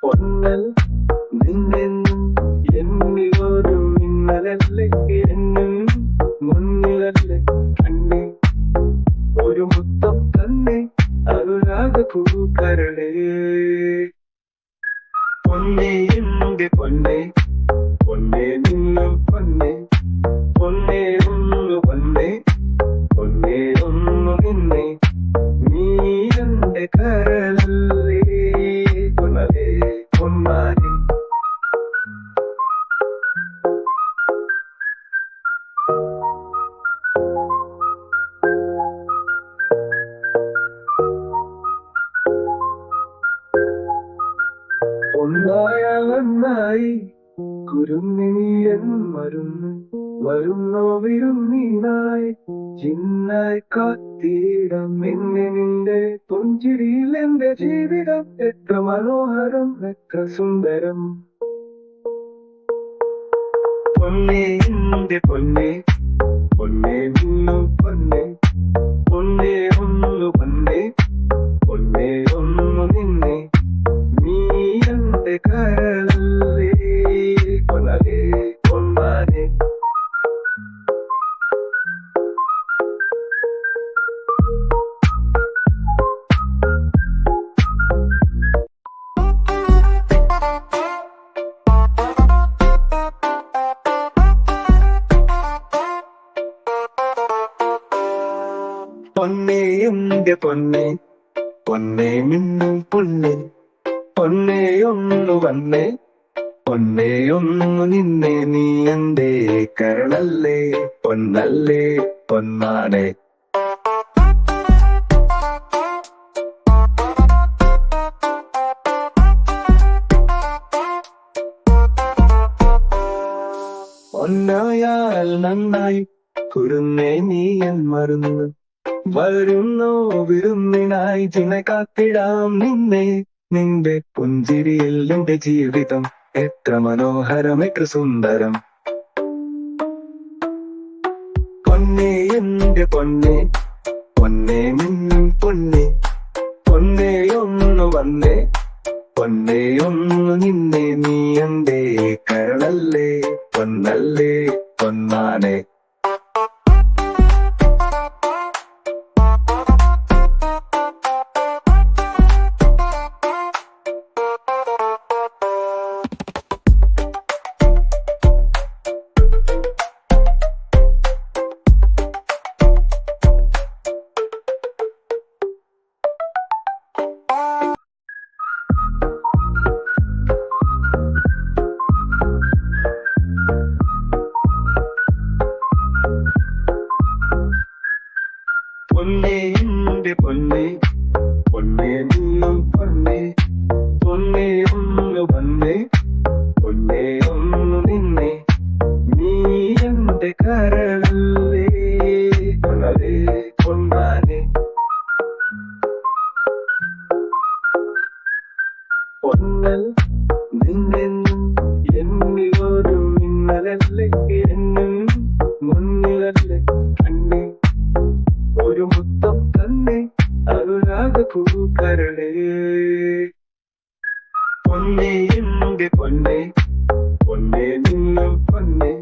പൊന്നൽ നിന്നെന്നും എന്നിലോരും ഇന്നലല്ലേ എന്നും മുന്നിലല്ലേ കണ്ണേ ഒരു മുത്തം തന്നെ അനുരാഗ പൂക്കരളേ പൊന്നേ എന്റെ പൊന്നേ പൊന്നേ നിന്നും പൊന്നേ പൊന്നേ ഒന്ന് പൊന്നേ പൊന്നേ ഒന്ന് നിന്നേ നീ എന്റെ കരളല്ലേ പൊന്നലേ പൊന്നാനെ ഒന്നായി കുരുന്നിനിയൻ മരുന്ന് വരുന്നോ വിരുന്നിനായി ചിന്നായി കാത്തിടം എന്നെ നിന്റെ പുഞ്ചിരിയിൽ എന്റെ ജീവിതം എത്ര മനോഹരം എത്ര സുന്ദരം പൊന്നേ എന്റെ പൊന്നേ പൊന്നേ നിന്നു പൊന്നേ പൊന്നേ ഒന്നു പൊന്നേ പൊന്നേ ഒന്നു നിന്നേ നീ എന്റെ കരളല്ലേ പൊന്നലേ പൊന്നാനെ പൊന്നേ എന്റെ പൊന്നേ പൊന്നേ മിന്നും പൊന്നേ പൊന്നേ ഒന്നു വന്നേ പൊന്നേ ഒന്നു നിന്നേ നീ എന്റെ കരളല്ലേ പൊന്നല്ലേ പൊന്നാനെ പൊന്നായാൽ നന്നായി കുരുന്നേ നീ എൻ മരുന്ന് വരുന്നോ വിരുന്നിനായി ചിന കാത്തിടാം നിന്നെ നിന്റെ പുഞ്ചിരിയിൽ എന്റെ ജീവിതം എത്ര മനോഹരം എത്ര സുന്ദരം പൊന്നേ എന്റെ പൊന്നേ പൊന്നേ മിന്നും പൊന്നേ പൊന്നേ ഒന്ന് വന്നേ പൊന്നേ ഒന്ന് നിന്നേ നീ എന്റെ കരളല്ലേ പൊന്നല്ലേ പൊന്നാനെ പൊന്നേ എന്റെ പൊന്നേ പൊന്നേ നിന്നും പൊന്നേ പൊന്നേ ഒന്ന് വന്നേ പൊന്നേ ഒന്ന് നിന്നേ നീ എന്റെ കരളല്ലേ പൊന്നലേ പൊന്നാനെ പൊന്നൽ നിന്നെന്നും എന്നിലോരും ഇന്നലല്ലേ എന്നും മുന്നിലല്ലേ കണ്ണേ ഒരു മുത്തം തന്നെ അനുരാഗ പൂക്കരളേ പൊന്നേ എന്റെ പൊന്നേ പൊന്നേ നിന്നും പൊന്നേ